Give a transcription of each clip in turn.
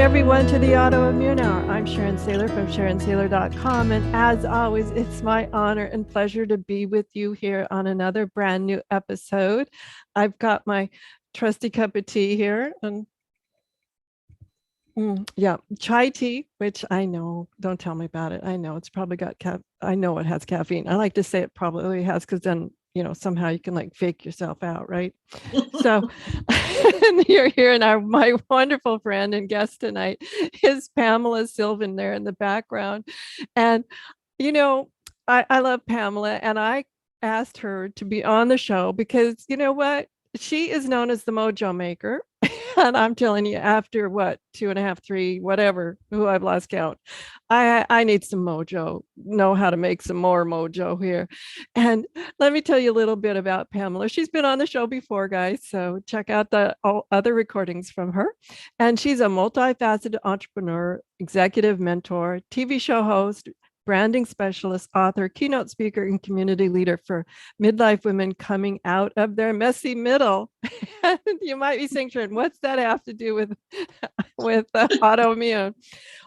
everyone to the Autoimmune Hour. I'm Sharon Saylor from SharonSaylor.com. And as always, it's my honor and pleasure to be with you here on another brand new episode. I've got my trusty cup of tea here and chai tea, which I know, don't tell me about it. I know it's probably got I know it has caffeine. I like to say it probably has because then somehow you can like fake yourself out, right? So and you're here, and my wonderful friend and guest tonight is Pamela Sylvan there in the background. And I love Pamela, and I asked her to be on the show because you know what? She is known as the Mojo Maker. And I'm telling you, after what, 2.5, 3, whatever, who I've lost count, I need some mojo, know how to make some more mojo here. And let me tell you a little bit about Pamela. She's been on the show before, guys, so check out the other recordings from her. And she's a multi-faceted entrepreneur, executive mentor, TV show host, branding specialist, author, keynote speaker, and community leader for midlife women coming out of their messy middle. You might be saying, Sharon, what's that have to do with autoimmune?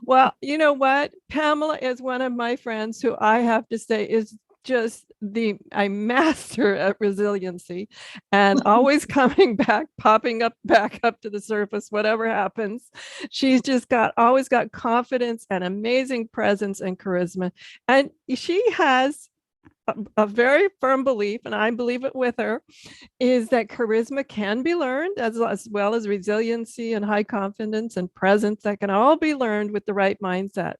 Well, you know what? Pamela is one of my friends who I have to say is just a master at resiliency and always coming back, popping back up to the surface, whatever happens. She's just always got confidence and amazing presence and charisma. And she has a very firm belief, and I believe it with her, is that charisma can be learned as well as resiliency and high confidence and presence that can all be learned with the right mindset.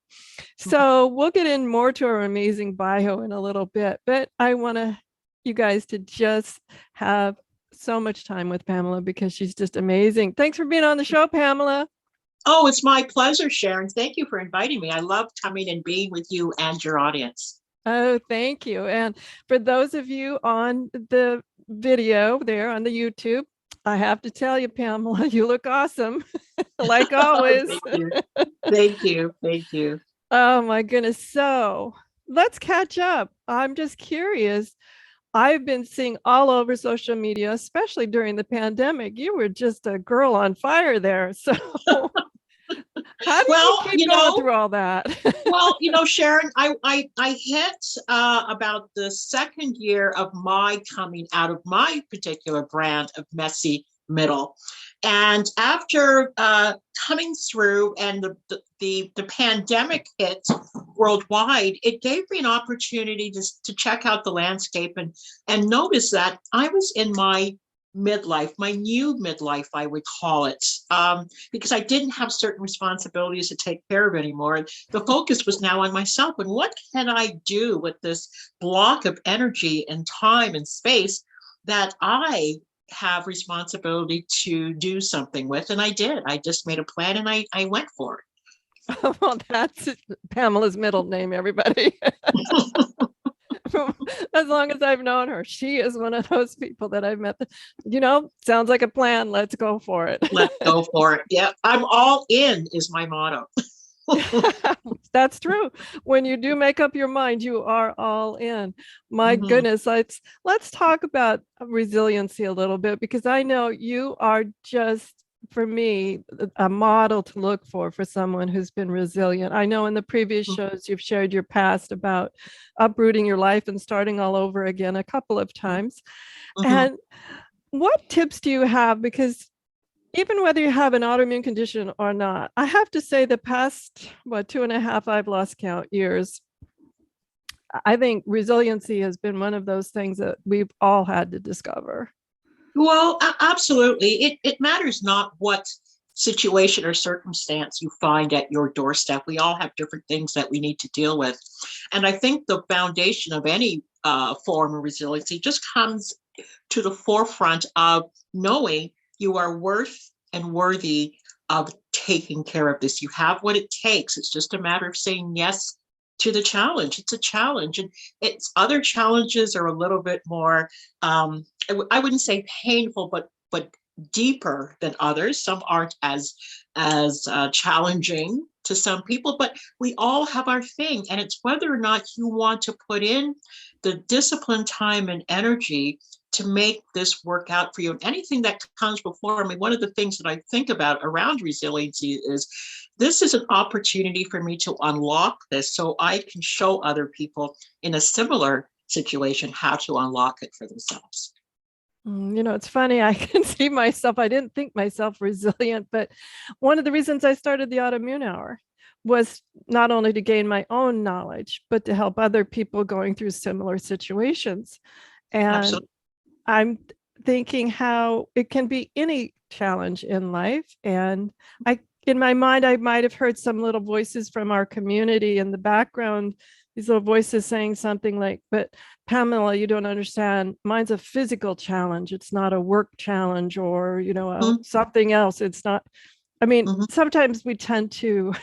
So we'll get in more to her amazing bio in a little bit, but I want you guys to just have so much time with Pamela because she's just amazing. Thanks for being on the show, Pamela. Oh, it's my pleasure, Sharon. Thank you for inviting me. I love coming and being with you and your audience. Oh, thank you. And for those of you on the video there on the YouTube, I have to tell you, Pamela, you look awesome, like always. Thank you. Thank you. Thank you. Oh, my goodness. So let's catch up. I'm just curious. I've been seeing all over social media, especially during the pandemic. You were just a girl on fire there. So how do you keep going through all that? Well, Sharon, I hit about the second year of my coming out of my particular brand of messy middle. And after coming through and the pandemic hit worldwide, it gave me an opportunity to check out the landscape and notice that I was in my midlife, my new midlife, I would call it, because I didn't have certain responsibilities to take care of anymore. The focus was now on myself. And what can I do with this block of energy and time and space that I have responsibility to do something with? And I did. I just made a plan and I went for it. Well, that's Pamela's middle name, everybody. As long as I've known her, she is one of those people that I've met. Sounds like a plan. Let's go for it. Let's go for it. Yeah, I'm all in is my motto. That's true. When you do make up your mind, you are all in. My goodness, let's talk about resiliency a little bit, because I know you are just, for me, a model to look for someone who's been resilient. I know in the previous shows you've shared your past about uprooting your life and starting all over again a couple of times. And what tips do you have? Because even whether you have an autoimmune condition or not, I have to say the past, 2.5, I've lost count years, I think resiliency has been one of those things that we've all had to discover. Well, absolutely. It matters not what situation or circumstance you find at your doorstep. We all have different things that we need to deal with. And I think the foundation of any form of resiliency just comes to the forefront of knowing you are worth and worthy of taking care of this. You have what it takes. It's just a matter of saying yes to the challenge. It's a challenge, and other challenges are a little bit more, I wouldn't say painful, but deeper than others. Some aren't as challenging to some people, but we all have our thing, and it's whether or not you want to put in the discipline, time, and energy to make this work out for you. And anything that comes before me, one of the things that I think about around resiliency is this is an opportunity for me to unlock this so I can show other people in a similar situation how to unlock it for themselves. It's funny. I can see myself. I didn't think myself resilient, but one of the reasons I started the Autoimmune Hour was not only to gain my own knowledge, but to help other people going through similar situations. And Absolutely. I'm thinking how it can be any challenge in life. And in my mind, I might have heard some little voices from our community in the background, these little voices saying something like, but Pamela, you don't understand. Mine's a physical challenge. It's not a work challenge or, something else. It's not, sometimes we tend to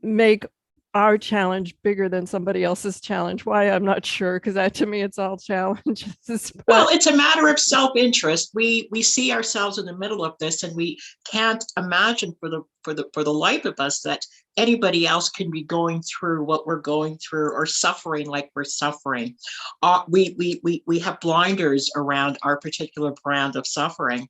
make our challenge bigger than somebody else's challenge. Why? I'm not sure, because that to me, it's all challenges. Well, it's a matter of self-interest. We see ourselves in the middle of this, and we can't imagine for the life of us that anybody else can be going through what we're going through or suffering like we're suffering. We have blinders around our particular brand of suffering.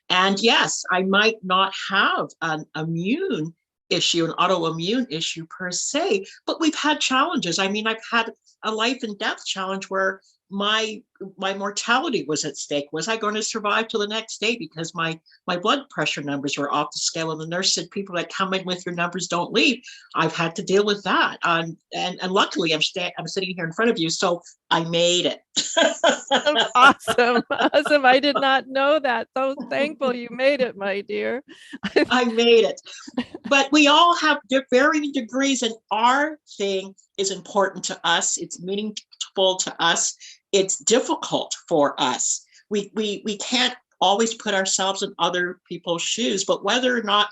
And yes, I might not have an immune issue, an autoimmune issue per se, but we've had challenges. I mean, I've had a life and death challenge where my mortality was at stake. Was I going to survive till the next day because my blood pressure numbers were off the scale? And the nurse said, people that come in with your numbers don't leave. I've had to deal with that. And luckily I'm sitting here in front of you, so I made it. Awesome. I did not know that. So thankful you made it, my dear. I made it. But we all have varying degrees, and our thing is important to us. It's meaningful to us. It's difficult for us. We can't always put ourselves in other people's shoes, but whether or not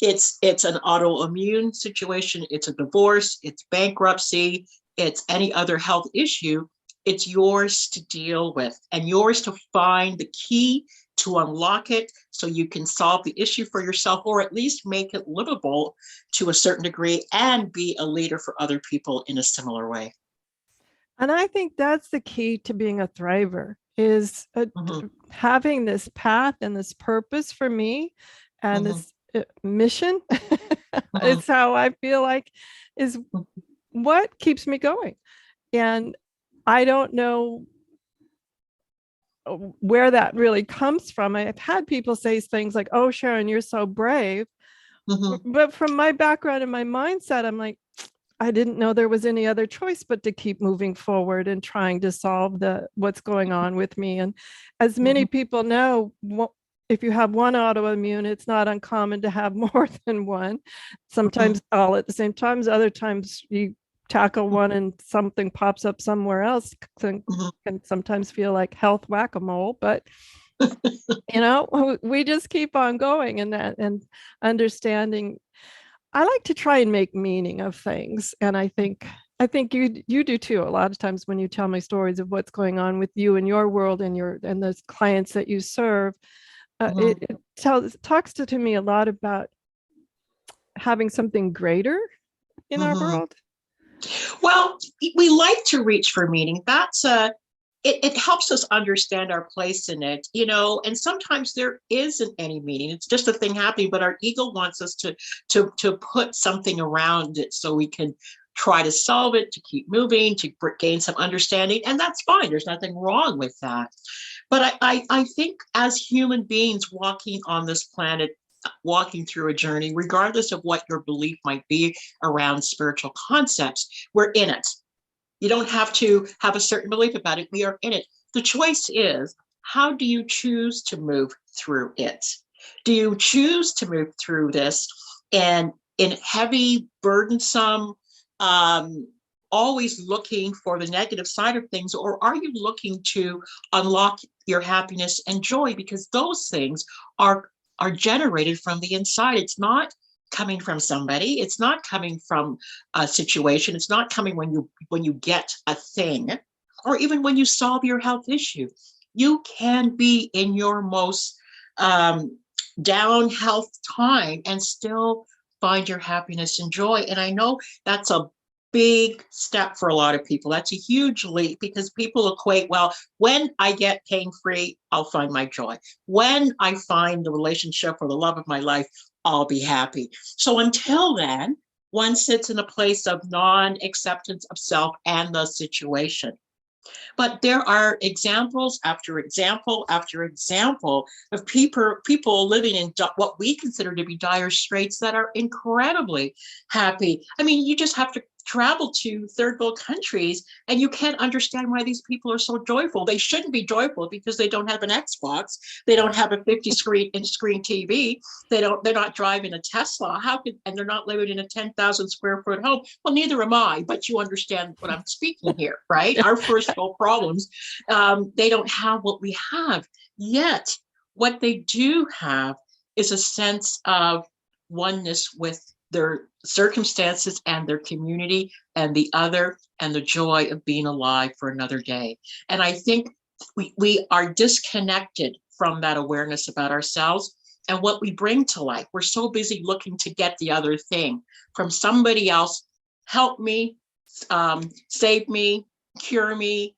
it's an autoimmune situation, it's a divorce, it's bankruptcy, it's any other health issue, it's yours to deal with and yours to find the key to unlock it so you can solve the issue for yourself, or at least make it livable to a certain degree and be a leader for other people in a similar way. And I think that's the key to being a thriver, is having this path and this purpose for me, and this mission. It's how I feel like is what keeps me going. And I don't know where that really comes from. I've had people say things like, oh, Sharon, you're so brave. But from my background and my mindset, I'm like, I didn't know there was any other choice but to keep moving forward and trying to solve what's going on with me. And as many people know, if you have one autoimmune, it's not uncommon to have more than one. Sometimes all at the same time. Other times you tackle one and something pops up somewhere else. Can sometimes feel like health whack-a-mole, but we just keep on going, and understanding. I like to try and make meaning of things. And I think you do too. A lot of times when you tell me stories of what's going on with you and your world and the clients that you serve, it talks to me a lot about having something greater in our world. Well, we like to reach for meaning. It helps us understand our place in it, and sometimes there isn't any meaning. It's just a thing happening, but our ego wants us to put something around it so we can try to solve it, to keep moving, to gain some understanding. And that's fine. There's nothing wrong with that. But I think as human beings walking on this planet, walking through a journey, regardless of what your belief might be around spiritual concepts, we're in it. You don't have to have a certain belief about it. We are in it. The choice is, how do you choose to move through it? Do you choose to move through this and in heavy, burdensome, always looking for the negative side of things, or are you looking to unlock your happiness and joy? Because those things are generated from the inside. It's not coming from somebody. It's not coming from a situation. It's not coming when you get a thing, or even when you solve your health issue. You can be in your most down health time and still find your happiness and joy. And I know that's a big step for a lot of people. That's a huge leap because people equate, well, when I get pain-free, I'll find my joy. When I find the relationship or the love of my life, I'll be happy. So until then, one sits in a place of non-acceptance of self and the situation. But there are examples after example after example of people living in what we consider to be dire straits that are incredibly happy. I mean, you just have to travel to third world countries and you can't understand why these people are so joyful. They shouldn't be joyful because they don't have an Xbox, they don't have a 50 screen TV, they're not driving a Tesla. And they're not living in a 10,000 square foot home. Well, neither am I, but you understand what I'm speaking here, right? Our first world problems, they don't have what we have. Yet what they do have is a sense of oneness with their circumstances and their community and the other and the joy of being alive for another day. And I think we are disconnected from that awareness about ourselves and what we bring to life. We're so busy looking to get the other thing from somebody else. Help me, save me, cure me,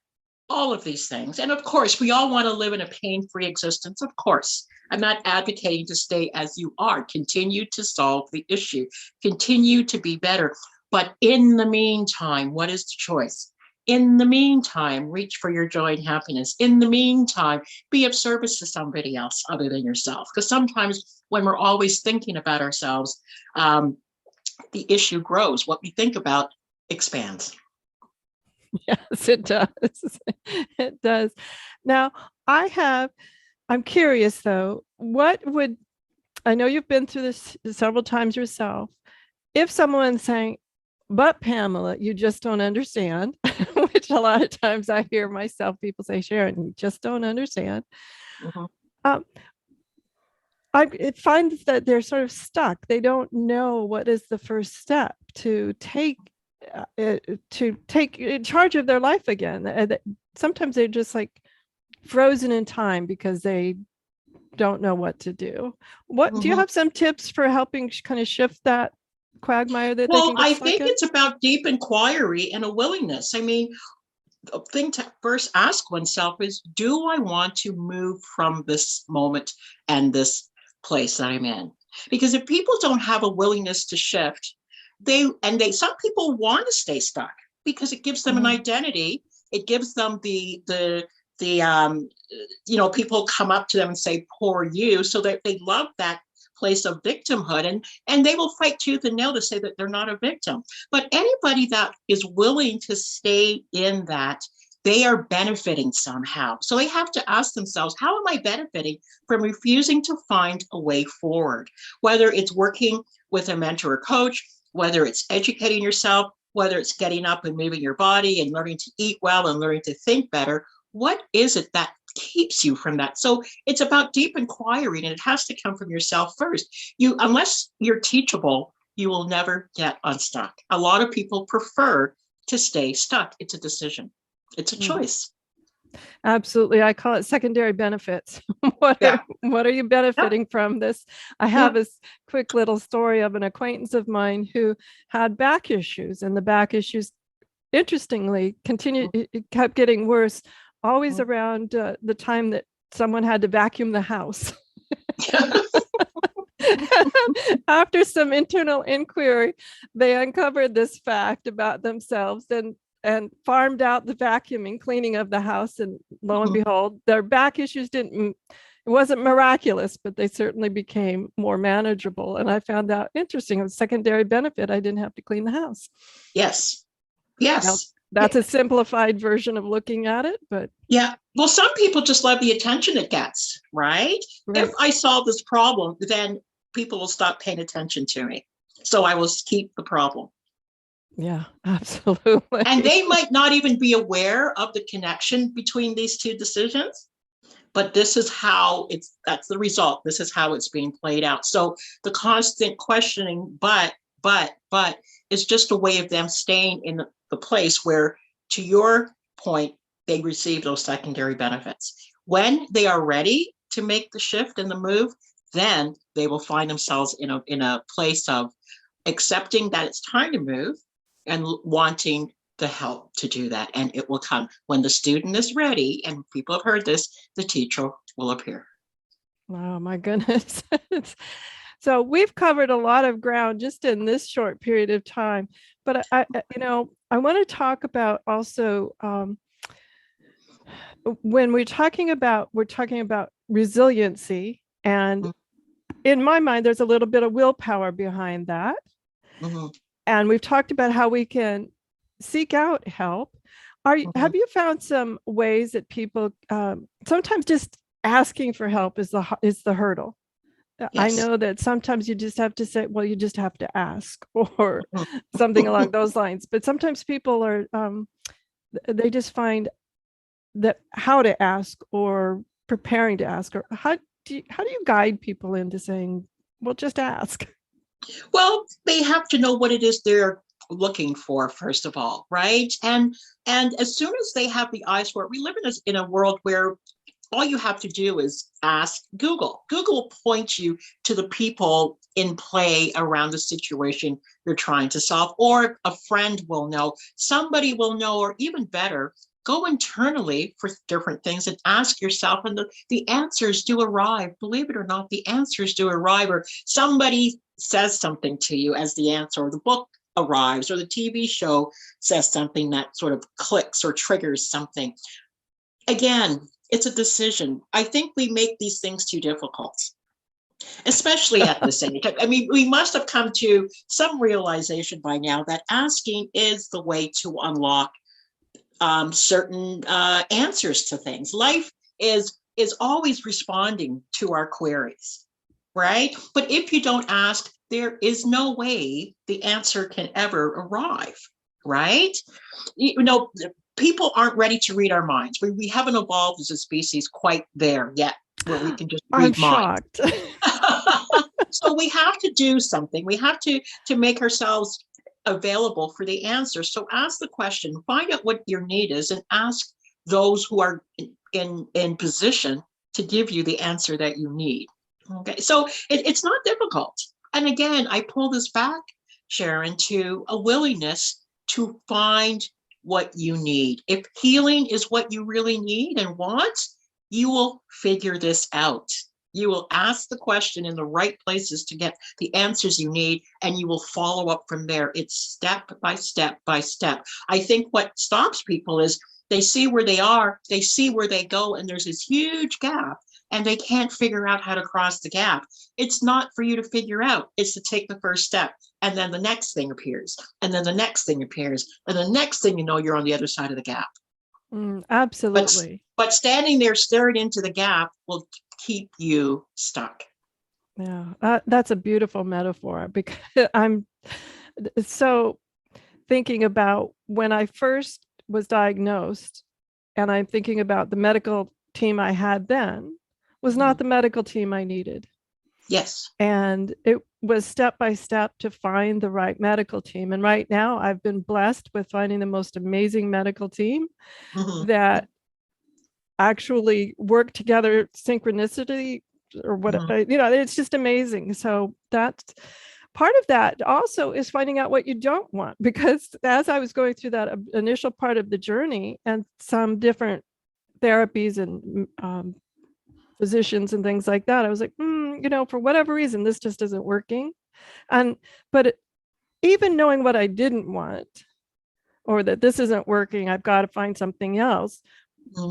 all of these things. And of course, we all want to live in a pain-free existence. Of course, I'm not advocating to stay as you are. Continue to solve the issue. Continue to be better. But in the meantime, what is the choice? In the meantime, reach for your joy and happiness. In the meantime, be of service to somebody else other than yourself. Because sometimes when we're always thinking about ourselves, the issue grows. What we think about expands. Yes, it does. It does. Now, I'm curious though, I know you've been through this several times yourself. If someone's saying, but Pamela, you just don't understand, which a lot of times I hear myself, people say, Sharon, you just don't understand. Mm-hmm. I find that they're sort of stuck. They don't know what is the first step to take in charge of their life again. Sometimes they're just like frozen in time because they don't know what to do. Do you have some tips for helping kind of shift that quagmire that they can get I stuck think in? it's about deep inquiry and a willingness. I mean, the thing to first ask oneself is, do I want to move from this moment and this place that I'm in? Because if people don't have a willingness to shift, some people want to stay stuck because it gives them an identity. It gives them people come up to them and say, poor you. So that they love that place of victimhood and they will fight tooth and nail to say that they're not a victim. But anybody that is willing to stay in that, they are benefiting somehow. So they have to ask themselves, how am I benefiting from refusing to find a way forward? Whether it's working with a mentor or coach, whether it's educating yourself, whether it's getting up and moving your body and learning to eat well and learning to think better, what is it that keeps you from that? So it's about deep inquiry, and it has to come from yourself first. Unless you're teachable, you will never get unstuck. A lot of people prefer to stay stuck. It's a decision. It's a choice. Absolutely. I call it secondary benefits. What are you benefiting from this? I have this quick little story of an acquaintance of mine who had back issues, and the back issues, interestingly, it kept getting worse, always around the time that someone had to vacuum the house. After some internal inquiry, they uncovered this fact about themselves and farmed out the vacuuming, cleaning of the house. And lo and behold, their back issues it wasn't miraculous, but they certainly became more manageable. And I found that interesting. A secondary benefit, I didn't have to clean the house. Yes. Now, that's a simplified version of looking at it, but well, some people just love the attention it gets, right? If I solve this problem, then people will stop paying attention to me. So I will keep the problem. Yeah, absolutely. And they might not even be aware of the connection between these two decisions, but this is how that's the result. This is how it's being played out. So the constant questioning, but is just a way of them staying in the place where, to your point, they receive those secondary benefits. When they are ready to make the shift and the move, then they will find themselves in a place of accepting that it's time to move, and wanting the help to do that. And it will come when the student is ready, and people have heard this, the teacher will appear. Oh my goodness. So we've covered a lot of ground just in this short period of time. But I want to talk about also when we're talking about resiliency, and in my mind, there's a little bit of willpower behind that. Mm-hmm. And we've talked about how we can seek out help. Have you found some ways that people sometimes just asking for help is the hurdle? Yes. I know that sometimes you just have to say, well, you just have to ask, or something along those lines. But sometimes people are, they just find that how to ask or preparing to ask, or how do you guide people into saying, well, just ask? Well, they have to know what it is they're looking for, first of all, right? And as soon as they have the eyes for it, we live in a world where all you have to do is ask Google. Google will point you to the people in play around the situation you're trying to solve, or a friend will know, somebody will know, or even better, go internally for different things and ask yourself, and the answers do arrive. Believe it or not, the answers do arrive, or somebody says something to you as the answer, or the book arrives, or the TV show says something that sort of clicks or triggers something. Again, it's a decision. I think we make these things too difficult, especially at this age. I mean, we must have come to some realization by now that asking is the way to unlock certain answers to things. Life is always responding to our queries, right? But if you don't ask, there is no way the answer can ever arrive, right? You know, people aren't ready to read our minds. We haven't evolved as a species quite there yet, where we can just read minds. I'm shocked. So we have to do something. We have to make ourselves available for the answer. So ask the question, find out what your need is, and ask those who are in position to give you the answer that you need. Okay, so it's not difficult. And again, I pull this back, Sharon, to a willingness to find what you need. If healing is what you really need and want, you will figure this out. You will ask the question in the right places to get the answers you need, and you will follow up from there. It's step by step by step. I think what stops people is they see where they are, they see where they go, and there's this huge gap, and they can't figure out how to cross the gap. It's not for you to figure out. It's to take the first step, and then the next thing appears, and then the next thing appears, and the next thing you know, you're on the other side of the gap. Absolutely. But standing there staring into the gap will keep you stuck. Yeah, that's a beautiful metaphor, because I'm so thinking about when I first was diagnosed, and I'm thinking about the medical team I had then was not the medical team I needed. Yes. And it was step by step to find the right medical team. And right now I've been blessed with finding the most amazing medical team that actually work together synchronicity, or what, it's just amazing. So that's part of that. Also is finding out what you don't want, because as I was going through that initial part of the journey and some different therapies and physicians and things like that, I was like, for whatever reason, this just isn't working. But even knowing what I didn't want, or that this isn't working, I've got to find something else.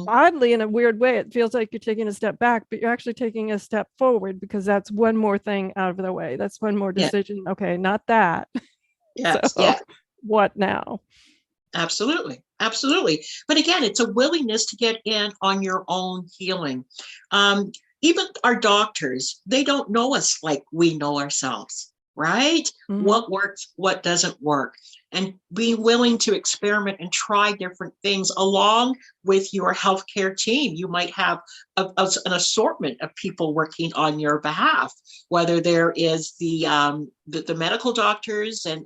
Oddly, in a weird way, it feels like you're taking a step back, but you're actually taking a step forward, because that's one more thing out of the way. That's one more decision. Yeah. Okay, not that. Yes. So, yeah. What now? Absolutely. Absolutely. But again, it's a willingness to get in on your own healing. Even our doctors, they don't know us like we know ourselves, right? What works, what doesn't work. And being willing to experiment and try different things along with your healthcare team. You might have an assortment of people working on your behalf, whether there is the medical doctors, and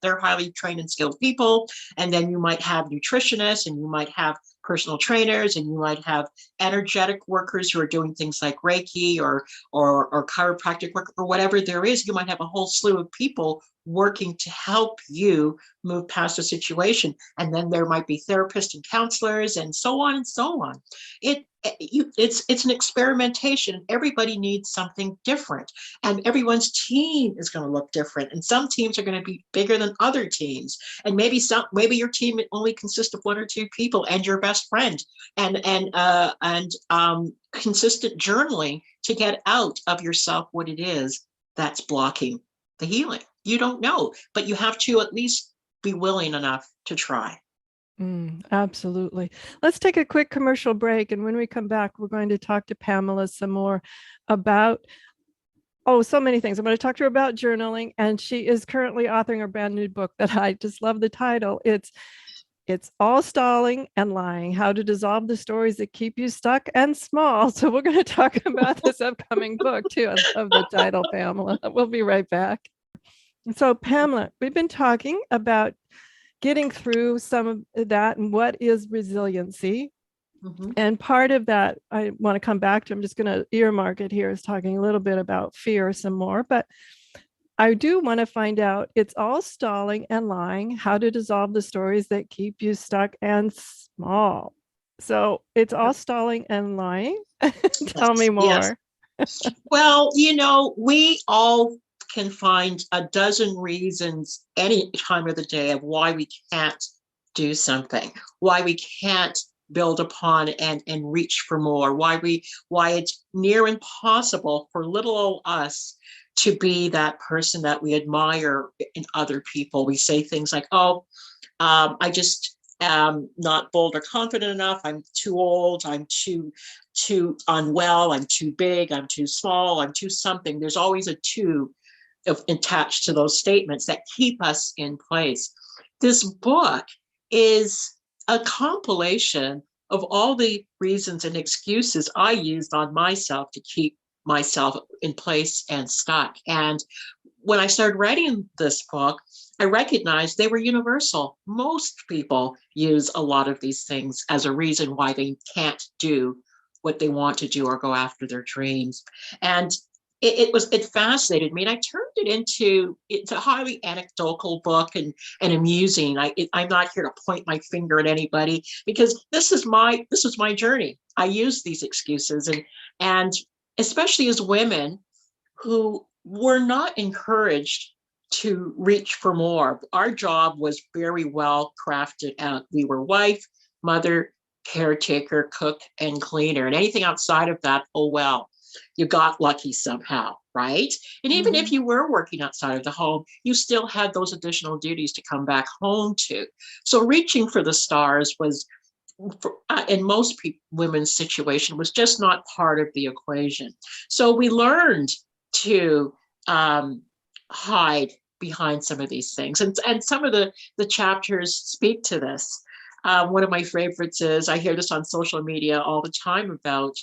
they're highly trained and skilled people. And then you might have nutritionists, and you might have personal trainers, and you might have energetic workers who are doing things like Reiki or chiropractic work, or whatever there is. You might have a whole slew of people working to help you move past a situation. And then there might be therapists and counselors and so on and so on. It's an experimentation. Everybody needs something different, and everyone's team is going to look different. And some teams are going to be bigger than other teams. And maybe your team only consists of 1 or 2 people and your best friend, and consistent journaling to get out of yourself what it is that's blocking the healing. You don't know, but you have to at least be willing enough to try. Absolutely. Let's take a quick commercial break. And when we come back, we're going to talk to Pamela some more about, so many things. I'm going to talk to her about journaling. And she is currently authoring a brand new book that I just love the title. It's All Stalling and Lying, How to Dissolve the Stories That Keep You Stuck and Small. So we're going to talk about this upcoming book too. I love the title, Pamela. We'll be right back. So Pamela, we've been talking about getting through some of that and what is resiliency. And part of that, I want to come back to, I'm just going to earmark it here, is talking a little bit about fear some more, but I do want to find out, it's all stalling and lying, how to dissolve the stories that keep you stuck and small. So it's all stalling and lying. Tell me more. Yes. Well, we all can find a dozen reasons any time of the day of why we can't do something, why we can't build upon and reach for more, why it's near impossible for little old us to be that person that we admire in other people. We say things like, I just am not bold or confident enough. I'm too old. I'm too unwell. I'm too big. I'm too small. I'm too something. There's always a too attached to those statements that keep us in place. This book is a compilation of all the reasons and excuses I used on myself to keep myself in place and stuck. And when I started writing this book, I recognized they were universal. Most people use a lot of these things as a reason why they can't do what they want to do or go after their dreams. And it fascinated me, and I turned it into, it's a highly anecdotal book and amusing. I'm not here to point my finger at anybody, because this is my journey. I use these excuses, and especially as women who were not encouraged to reach for more. Our job was very well crafted out. We were wife, mother, caretaker, cook, and cleaner, and anything outside of that, oh well. You got lucky somehow, right? And even if you were working outside of the home, you still had those additional duties to come back home to. So reaching for the stars was, in most women's situation, was just not part of the equation. So we learned to hide behind some of these things. And some of the chapters speak to this. One of my favorites is, I hear this on social media all the time about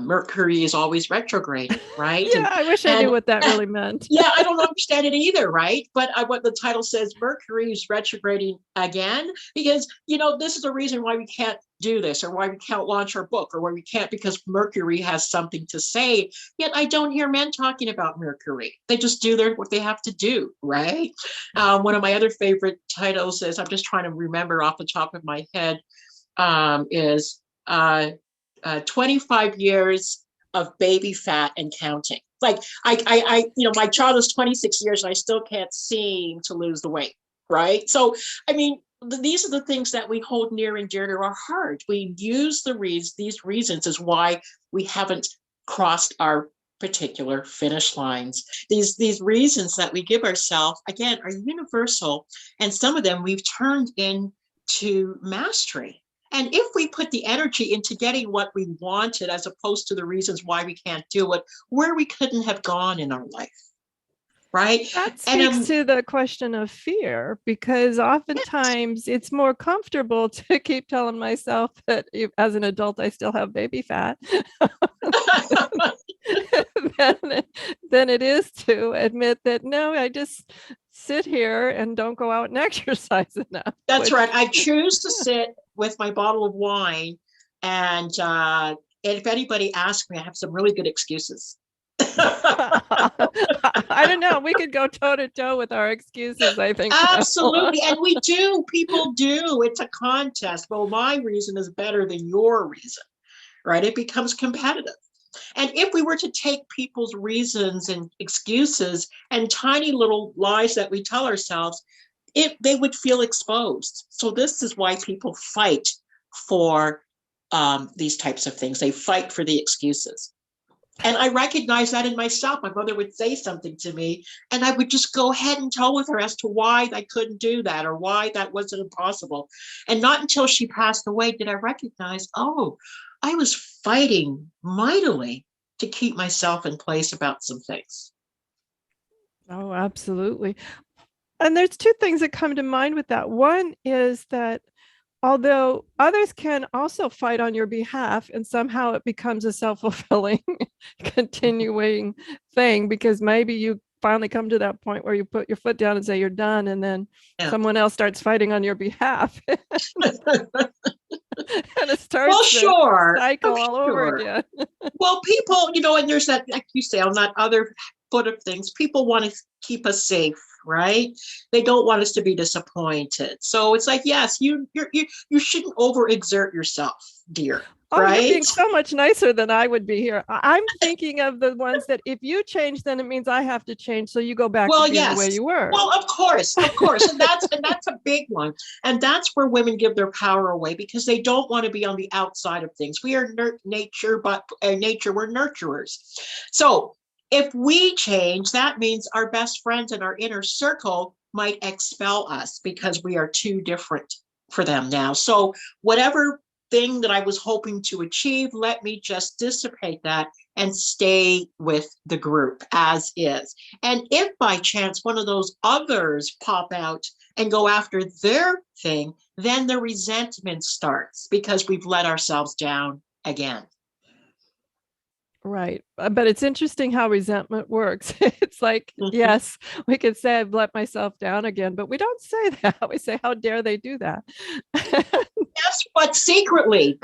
Mercury is always retrograde, right? Yeah, I wish I knew what that really meant. Yeah, I don't understand it either, right? But what the title says, Mercury is retrograding again, because, this is the reason why we can't do this, or why we can't launch our book, or why we can't, because Mercury has something to say. Yet I don't hear men talking about Mercury. They just do what they have to do, right? One of my other favorite titles is, I'm just trying to remember off the top of my head, is 25 years of baby fat and counting. Like my child is 26 years and I still can't seem to lose the weight, right? So, these are the things that we hold near and dear to our heart. We use these reasons as why we haven't crossed our particular finish lines. These reasons that we give ourselves, again, are universal, and some of them we've turned into mastery. And if we put the energy into getting what we wanted, as opposed to the reasons why we can't do it, where we couldn't have gone in our life, right? That speaks to the question of fear, because oftentimes it's more comfortable to keep telling myself that as an adult, I still have baby fat than it is to admit that, no, I just sit here and don't go out and exercise enough. That's right. I choose to sit with my bottle of wine, and if anybody asks me, I have some really good excuses. I don't know. We could go toe to toe with our excuses, I think. Absolutely. And we do. People do. It's a contest. Well, my reason is better than your reason, right? It becomes competitive. And if we were to take people's reasons and excuses and tiny little lies that we tell ourselves, they would feel exposed. So this is why people fight for these types of things. They fight for the excuses. And I recognize that in myself. My mother would say something to me, and I would just go head and toe with her as to why I couldn't do that or why that wasn't impossible. And not until she passed away did I recognize, oh, I was fighting mightily to keep myself in place about some things. Oh, absolutely. And there's two things that come to mind with that. One is that although others can also fight on your behalf, and somehow it becomes a self-fulfilling continuing thing, because maybe you finally come to that point where you put your foot down and say you're done, and then someone else starts fighting on your behalf. And it starts the cycle all over again. Well, people, and there's that, like you say, on that other foot of things, people want to keep us safe, right? They don't want us to be disappointed. So it's like, yes, you shouldn't overexert yourself, dear. Oh, right? You're being so much nicer than I would be here. I'm thinking of the ones that if you change, then it means I have to change. So you go back to being the way you were. Well, of course. And that's a big one. And that's where women give their power away, because they don't want to be on the outside of things. We are nature, but nature, we're nurturers. So if we change, that means our best friends in our inner circle might expel us because we are too different for them now. So whatever thing that I was hoping to achieve, let me just dissipate that and stay with the group as is. And if by chance one of those others pop out and go after their thing, then the resentment starts because we've let ourselves down again. Right. But it's interesting how resentment works. It's like, yes, we could say I've let myself down again, but we don't say that. We say, how dare they do that? Yes, but secretly,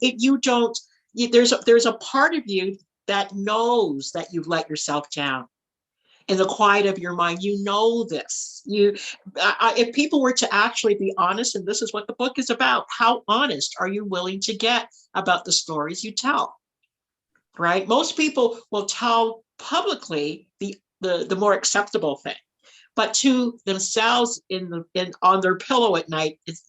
you don't, there's a part of you that knows that you've let yourself down. In the quiet of your mind, you know this. If people were to actually be honest, and this is what the book is about, how honest are you willing to get about the stories you tell? Right? Most people will tell publicly the more acceptable thing, but to themselves on their pillow at night, it's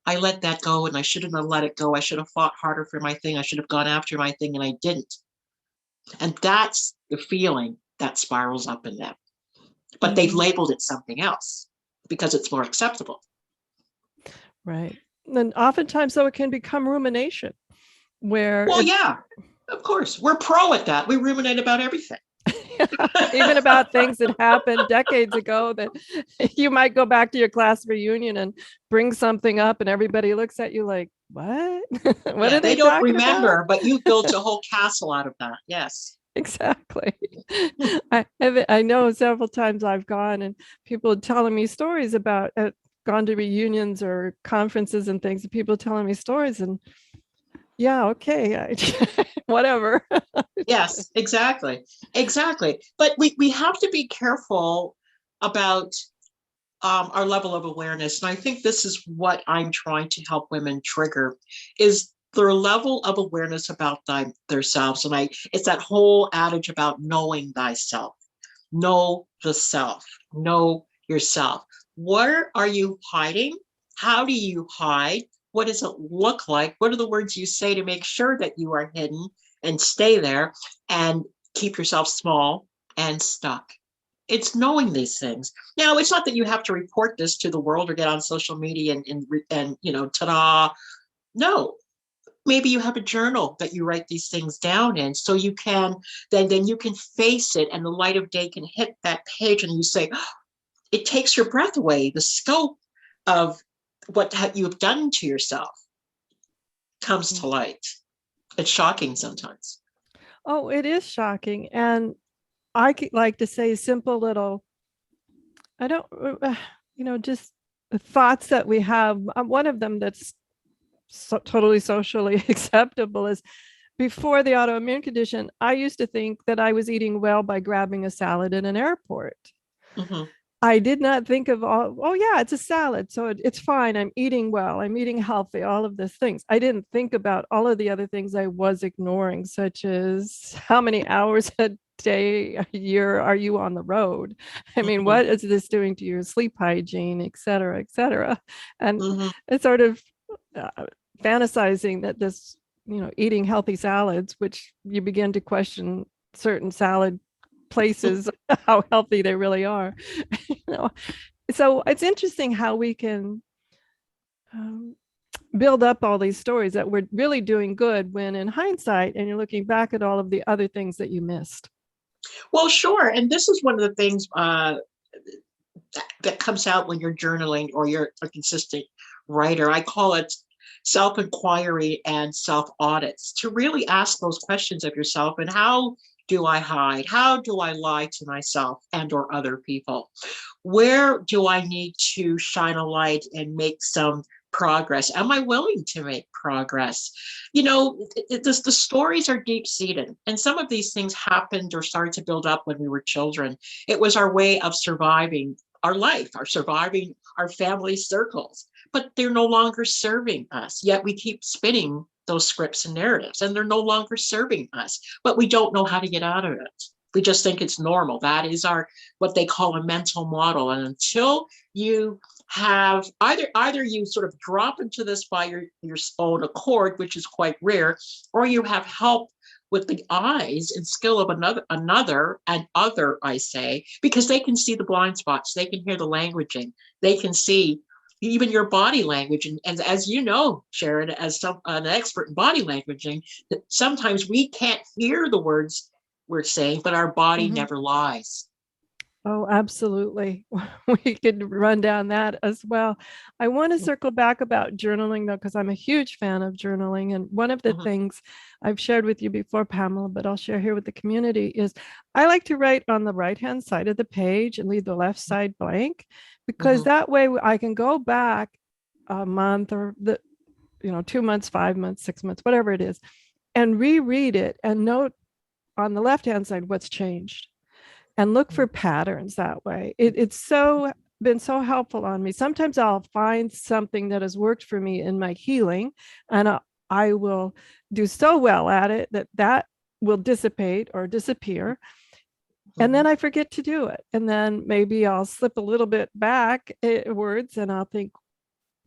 I let that go, and I shouldn't have let it go. I should have fought harder for my thing. I should have gone after my thing, and I didn't. And that's the feeling that spirals up in them. But they've labeled it something else because it's more acceptable. Right. And oftentimes, though, it can become rumination, where of course, we're pro at that. We ruminate about everything. Even about things that happened decades ago, that you might go back to your class reunion and bring something up and everybody looks at you like, what? What are they don't remember about? But you built a whole castle out of that. Yes, exactly. I know several times I've gone and people telling me stories about gone to reunions or conferences and things, and people telling me stories, and okay, whatever. Yes, exactly. But we have to be careful about our level of awareness. And I think this is what I'm trying to help women trigger, is their level of awareness about themselves. And it's that whole adage about knowing thyself. Know the self. Know yourself. Where are you hiding? How do you hide? What does it look like? What are the words you say to make sure that you are hidden and stay there and keep yourself small and stuck? It's knowing these things. Now, it's not that you have to report this to the world or get on social media and ta-da. No, maybe you have a journal that you write these things down in, so you can then you can face it, and the light of day can hit that page, and you say, oh, it takes your breath away. The scope of what you've done to yourself comes to light. It's shocking sometimes. Oh, it is shocking. And I like to say simple little, I don't, just the thoughts that we have. One of them that's totally socially acceptable is before the autoimmune condition, I used to think that I was eating well by grabbing a salad in an airport. Mhm. I did not think of all, oh yeah, it's a salad. So it's fine. I'm eating well. I'm eating healthy, all of these things. I didn't think about all of the other things I was ignoring, such as how many hours a day, a year are you on the road? I mean, Mhm. what is this doing to your sleep hygiene, et cetera, et cetera? And Mhm. it's sort of fantasizing that this, eating healthy salads, which you begin to question certain salad places, how healthy they really are. you know so it's interesting how we can um, build up all these stories that we're really doing good, when in hindsight and you're looking back at all of the other things that you missed. Well, sure. And this is one of the things that comes out when you're journaling or you're a consistent writer. I call it self-inquiry and self-audits, to really ask those questions of yourself. And how do I hide? How do I lie to myself and or other people? Where do I need to shine a light and make some progress? Am I willing to make progress? The stories are deep seated, and some of these things happened or started to build up when we were children. It was our way of surviving our life, our surviving our family circles, but they're no longer serving us. Yet we keep spinning those scripts and narratives, and they're no longer serving us, but we don't know how to get out of it. We just think it's normal. That is our what they call a mental model. And until you have either you sort of drop into this by your own accord, which is quite rare, or you have help with the eyes and skill of another and other, I say, because they can see the blind spots, they can hear the languaging, they can see even your body language. And as you know, Sharon, as an expert in body languaging, that sometimes we can't hear the words we're saying, but our body Mm-hmm. never lies. Oh, absolutely. We could run down that as well. I want to circle back about journaling, though, because I'm a huge fan of journaling. And one of the Mhm. things I've shared with you before, Pamela, but I'll share here with the community, is I like to write on the right-hand side of the page and leave the left side blank, because Mhm. that way I can go back a month or 2 months, 5 months, 6 months, whatever it is, and reread it and note on the left-hand side what's changed, and look for patterns that way. It's so been so helpful on me. Sometimes I'll find something that has worked for me in my healing, and I will do so well at it that will dissipate or disappear. And then Mhm. I forget to do it. And then maybe I'll slip a little bit backwards and I'll think,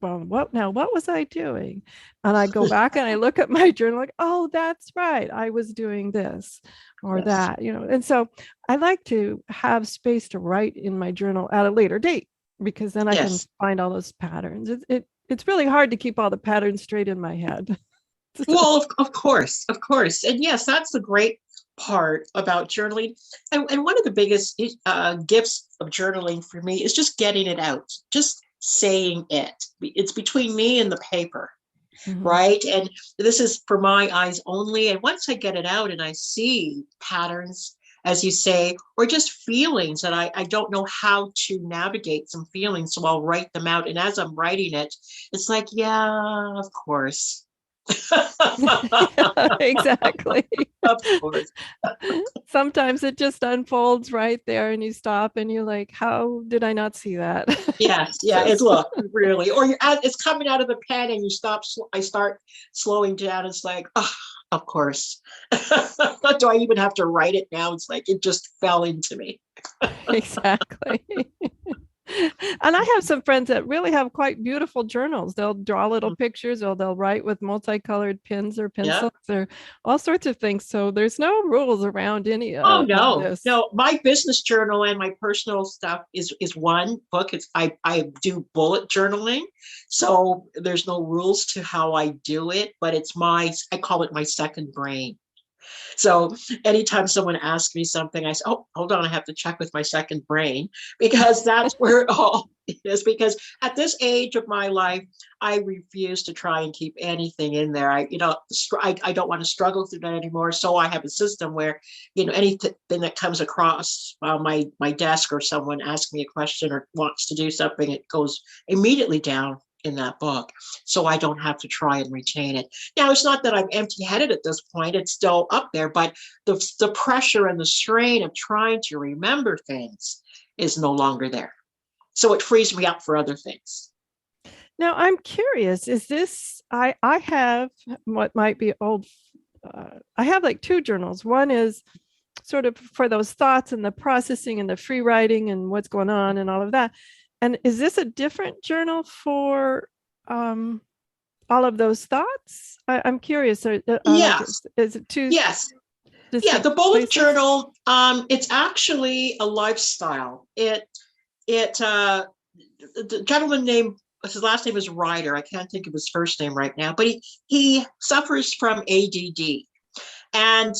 well, what was I doing? And I go back and I look at my journal, like, oh, that's right, I was doing this or Yes. that, and so I like to have space to write in my journal at a later date, because then I can Yes. find all those patterns. It's really hard to keep all the patterns straight in my head. Well, of course, of course. And yes, that's the great part about journaling. And one of the biggest gifts of journaling for me is just getting it out, just saying it. It's between me and the paper, Mhm. right? And this is for my eyes only. And once I get it out and I see patterns, as you say, or just feelings that I don't know how to navigate some feelings, so I'll write them out. And as I'm writing it, it's like, yeah, of course. Yeah, exactly. Of course. Sometimes it just unfolds right there and you stop and you're like, how did I not see that? Yes, yeah, it's Just look, really. Or it's coming out of the pen and you stop, I start slowing down. It's like, oh, of course. Do I even have to write it now? It's like it just fell into me. exactly. And I have some friends that really have quite beautiful journals. They'll draw little Mm. pictures, or they'll write with multicolored pens or Yeah. pencils or all sorts of things. So there's no rules around any Oh of no, this. no. My business journal and my personal stuff is one book. It's I do bullet journaling, so there's no rules to how I do it, but I call it my second brain. So anytime someone asks me something, I say, oh, hold on, I have to check with my second brain, because that's where it all is. Because at this age of my life, I refuse to try and keep anything in there. I don't want to struggle through that anymore. So I have a system where, anything that comes across my desk, or someone asks me a question or wants to do something, it goes immediately down in that book, so I don't have to try and retain it. Now, it's not that I'm empty-headed at this point, it's still up there, but the pressure and the strain of trying to remember things is no longer there. So it frees me up for other things. Now, I'm curious, is this, I have what might be old, I have like two journals. One is sort of for those thoughts and the processing and the free writing and what's going on and all of that. And is this a different journal for all of those thoughts? I'm curious. Yes. Is it two? Yes. Yeah, the bullet journal, it's actually a lifestyle. The gentleman named, his last name is Ryder. I can't think of his first name right now, but he suffers from ADD. And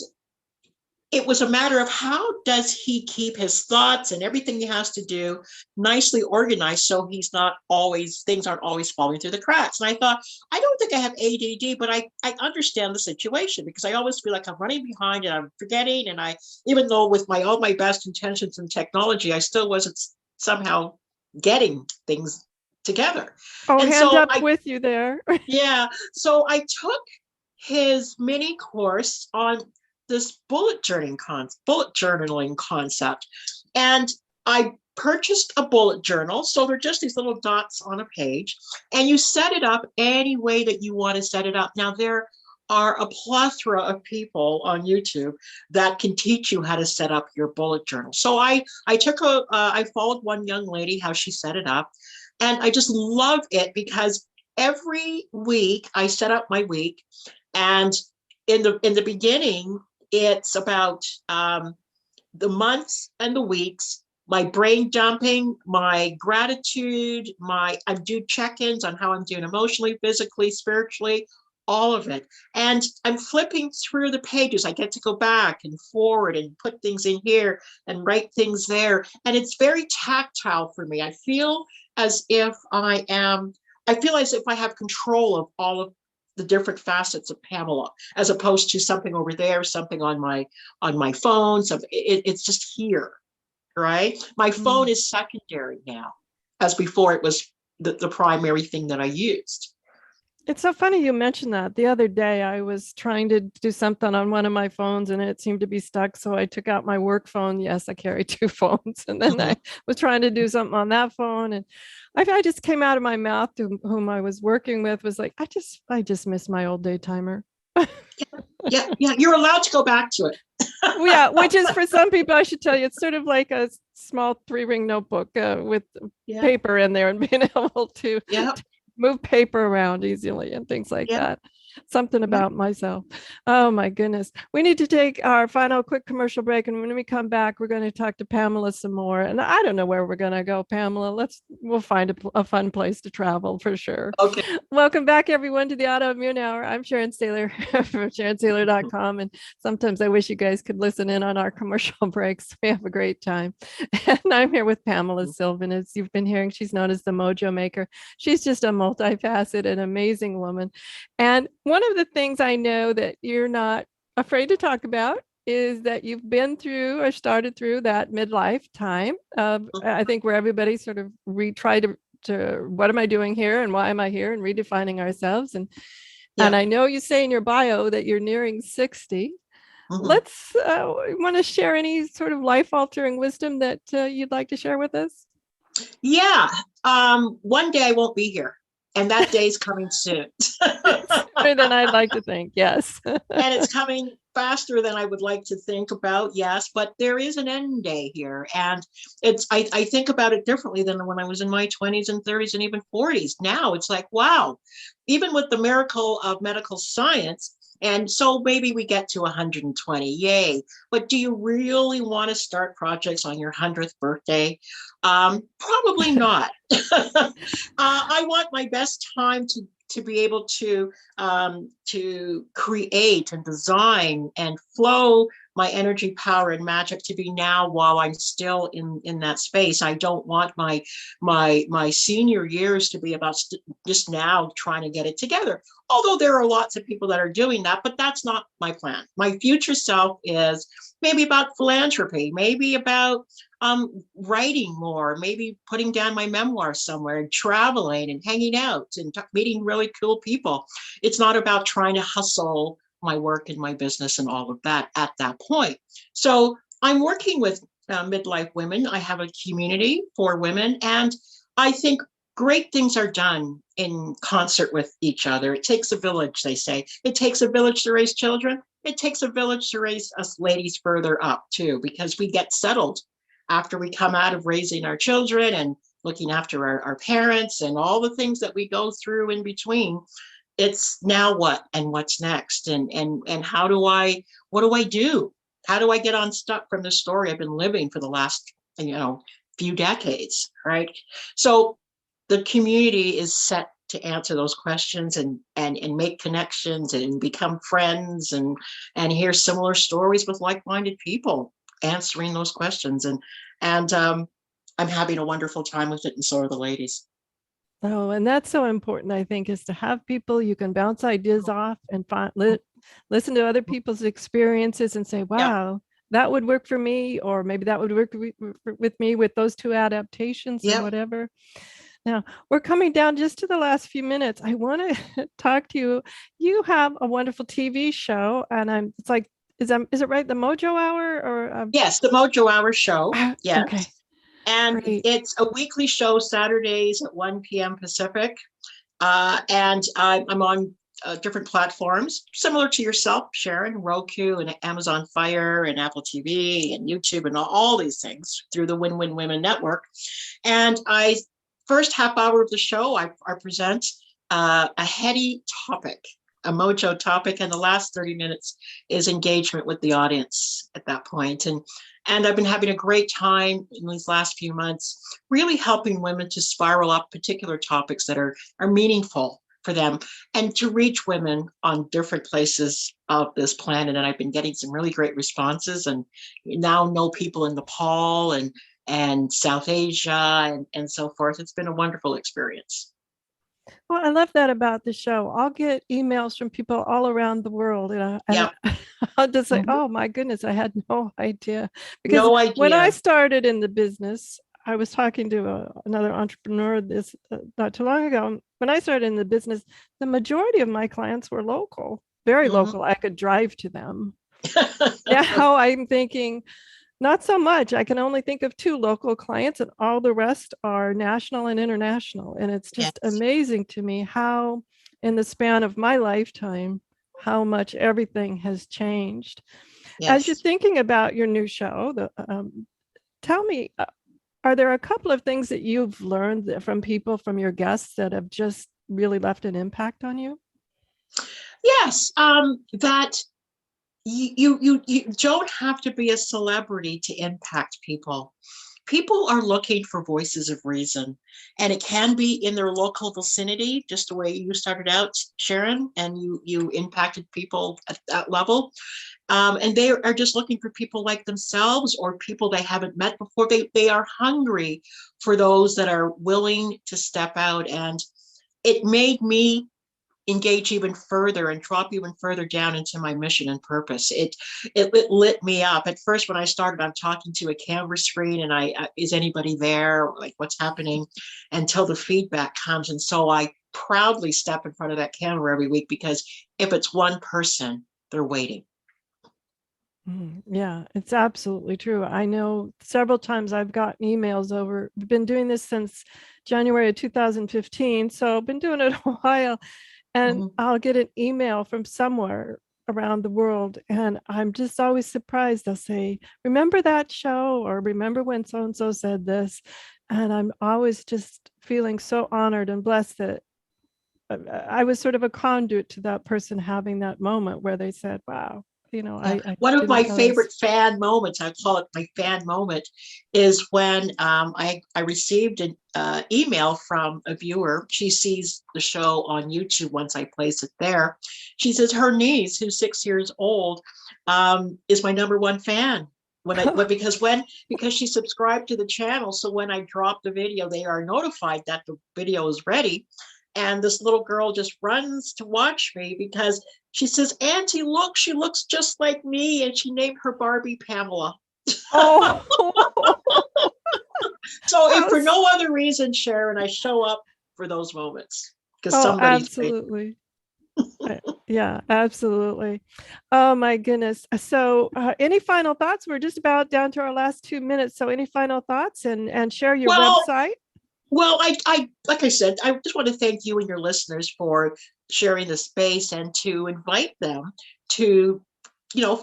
it was a matter of how does he keep his thoughts and everything he has to do nicely organized so he's not always, things aren't always falling through the cracks. And I thought, I don't think I have ADD, but I understand the situation, because I always feel like I'm running behind and I'm forgetting. And even though with all my best intentions in technology, I still wasn't somehow getting things together. Oh, and hand up with you there. Yeah. So I took his mini course on this bullet journaling concept. And I purchased a bullet journal. So they're just these little dots on a page, and you set it up any way that you want to set it up. Now, there are a plethora of people on YouTube that can teach you how to set up your bullet journal. So I followed one young lady, how she set it up, and I just love it because every week I set up my week, and in the beginning, it's about the months and the weeks, my brain dumping, my gratitude, I do check-ins on how I'm doing emotionally, physically, spiritually, all of it. And I'm flipping through the pages. I get to go back and forward and put things in here and write things there. And it's very tactile for me. I feel as if I have control of all of the different facets of Pamela, as opposed to something over there, something on my phone. It's just here, right? My phone is secondary now, as before it was the primary thing that I used. It's so funny you mentioned that. The other day, I was trying to do something on one of my phones and it seemed to be stuck. So I took out my work phone. Yes, I carry two phones. And then I was trying to do something on that phone. And I just came out of my mouth to whom I was working with, was like, I just miss my old day timer. Yeah. You're allowed to go back to it. Yeah, which is, for some people, I should tell you, it's sort of like a small 3-ring notebook with paper in there, and being able to move paper around easily and things like that. Something about myself. Oh my goodness. We need to take our final quick commercial break. And when we come back, we're going to talk to Pamela some more. And I don't know where we're going to go, Pamela. We'll find a fun place to travel for sure. Okay. Welcome back, everyone, to the Autoimmune Hour. I'm Sharon Saylor from SharonSaylor.com. And sometimes I wish you guys could listen in on our commercial breaks. We have a great time. And I'm here with Pamela Sylvan. As you've been hearing, she's known as the Mojo Maker. She's just a multifaceted, amazing woman. And one of the things I know that you're not afraid to talk about is that you've been through or started through that midlife time. I think where everybody sort of tried to what am I doing here and why am I here, and redefining ourselves. And I know you say in your bio that you're nearing 60. Let's want to share any sort of life-altering wisdom that you'd like to share with us? Yeah. One day I won't be here. And that day's coming soon. Sooner than I'd like to think, yes. And it's coming faster than I would like to think about, yes. But there is an end day here. And I think about it differently than when I was in my 20s and 30s and even 40s. Now it's like, wow, even with the miracle of medical science, and so maybe we get to 120, yay. But do you really want to start projects on your 100th birthday? Probably not. I want my best time to be able to create and design and flow my energy, power, and magic to be now while I'm still in that space. I don't want my senior years to be about just now trying to get it together. Although there are lots of people that are doing that, but that's not my plan. My future self is maybe about philanthropy, maybe about writing more, maybe putting down my memoir somewhere and traveling and hanging out and meeting really cool people. It's not about trying to hustle my work and my business and all of that at that point. So I'm working with midlife women. I have a community for women, and I think great things are done in concert with each other. It takes a village, they say. It takes a village to raise children. It takes a village to raise us ladies further up too, because we get settled after we come out of raising our children and looking after our parents and all the things that we go through in between. It's now what and what's next, and how do I, what do I do? How do I get unstuck from the story I've been living for the last, few decades, right? So the community is set to answer those questions and make connections and become friends and hear similar stories with like-minded people answering those questions. And I'm having a wonderful time with it, and so are the ladies. Oh, and that's so important, I think, is to have people you can bounce ideas off and listen to other people's experiences and say, Yep. wow, that would work for me, or maybe that would work with me with those two adaptations or Yep. whatever. Now, we're coming down just to the last few minutes. I want to talk to you. You have a wonderful TV show, and it's like, is it right? The Mojo Hour or Yes, the Mojo Hour show. Yes. Okay. And Great. it's a weekly show, Saturdays at 1 p.m. Pacific. And I'm on different platforms, similar to yourself, Sharon, Roku and Amazon Fire and Apple TV and YouTube and all these things through the Win-Win Women Network. And first half hour of the show, I present a heady topic, a mojo topic, and the last 30 minutes is engagement with the audience at that point. And I've been having a great time in these last few months, really helping women to spiral up particular topics that are meaningful for them and to reach women on different places of this planet. And I've been getting some really great responses, and now know people in Nepal and South Asia and so forth. It's been a wonderful experience. Well, I love that about the show. I'll get emails from people all around the world, and Yep. I'll just say, Mhm. oh my goodness, I had no idea. Because No when I idea. started in the business, I was talking to another entrepreneur this not too long ago. When I started in the business, the majority of my clients were local, very Mhm. local. I could drive to them. Now I'm thinking, not so much. I can only think of 2 local clients, and all the rest are national and international. And it's just Yes. amazing to me how, in the span of my lifetime, how much everything has changed. As you're Yes. thinking about your new show, tell me, are there a couple of things that you've learned from people, from your guests, that have just really left an impact on you? Yes. That you don't have to be a celebrity to impact people. People are looking for voices of reason, and it can be in their local vicinity, just the way you started out, Sharon, and you impacted people at that level. And they are just looking for people like themselves or people they haven't met before. They are hungry for those that are willing to step out. And it made me engage even further and drop even further down into my mission and purpose. It lit me up. At first, when I started, I'm talking to a camera screen, and is anybody there? Like, what's happening? Until the feedback comes, and so I proudly step in front of that camera every week, because if it's one person, they're waiting. Yeah, it's absolutely true. I know several times I've gotten emails over, I've been doing this since January of 2015, so I've been doing it a while, and Mhm. I'll get an email from somewhere around the world, and I'm just always surprised. They'll say, remember that show, or remember when so and so said this? And I'm always just feeling so honored and blessed that I was sort of a conduit to that person having that moment where they said, wow, Yeah. I One of my didn't notice. favorite fan moments, I call it my fan moment, is when I received an email from a viewer. She sees the show on YouTube once I place it there. She says her niece, who's 6 years old, is my number one fan. Because she subscribed to the channel, so when I drop the video, they are notified that the video is ready. And this little girl just runs to watch me because she says, Auntie, look, she looks just like me. And she named her Barbie Pamela. Oh, So if for was- no other reason, Sharon, I show up for those moments because Oh, somebody's waiting. absolutely. Yeah, absolutely. Oh my goodness. So, any final thoughts? We're just about down to our last 2 minutes. So, any final thoughts and share your Well, website? Well, I like I said, I just want to thank you and your listeners for sharing the space and to invite them to,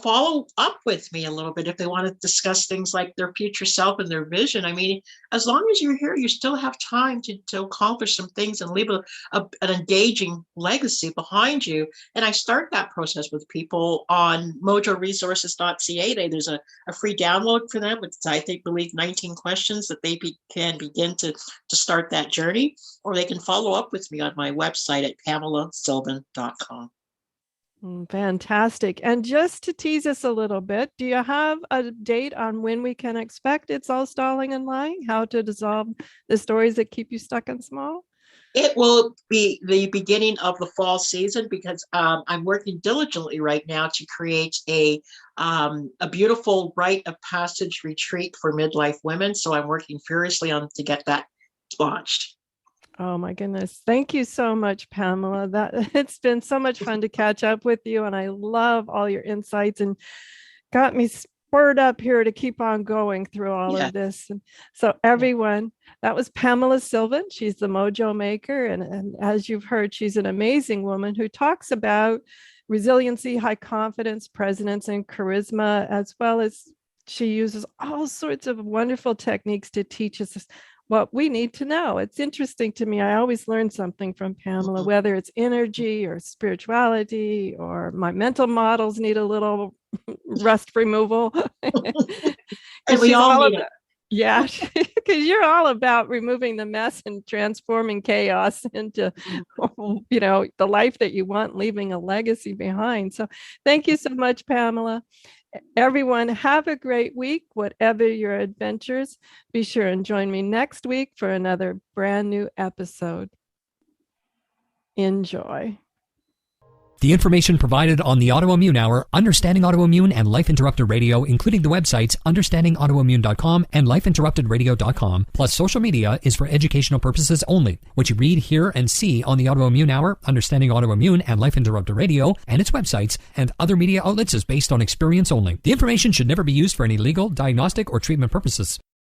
follow up with me a little bit if they want to discuss things like their future self and their vision. I mean, as long as you're here, you still have time to accomplish some things and leave an engaging legacy behind you. And I start that process with people on mojoresources.ca. There's a free download for them with, I believe 19 questions that they can begin to start that journey, or they can follow up with me on my website at PamelaSylvan.com. Fantastic. And just to tease us a little bit, do you have a date on when we can expect It's All Stalling and Lying? How to dissolve the stories that keep you stuck and small? It will be the beginning of the fall season because I'm working diligently right now to create a beautiful rite of passage retreat for midlife women. So I'm working furiously on to get that launched. Oh my goodness. Thank you so much, Pamela. That it's been so much fun to catch up with you. And I love all your insights and got me spurred up here to keep on going through all of this. And so everyone, that was Pamela Sylvan. She's the Mojo Maker. And as you've heard, she's an amazing woman who talks about resiliency, high confidence, presence, and charisma, as well as she uses all sorts of wonderful techniques to teach us what we need to know. It's interesting to me. I always learn something from Pamela, whether it's energy or spirituality or my mental models need a little rust removal. And we all need it. Yeah, because you're all about removing the mess and transforming chaos into, the life that you want, leaving a legacy behind. So thank you so much, Pamela. Everyone, have a great week, whatever your adventures. Be sure and join me next week for another brand new episode. Enjoy. The information provided on the Autoimmune Hour, Understanding Autoimmune, and Life Interrupted Radio, including the websites understandingautoimmune.com and lifeinterruptedradio.com, plus social media, is for educational purposes only. What you read, hear, and see on the Autoimmune Hour, Understanding Autoimmune, and Life Interrupted Radio, and its websites, and other media outlets is based on experience only. The information should never be used for any legal, diagnostic, or treatment purposes.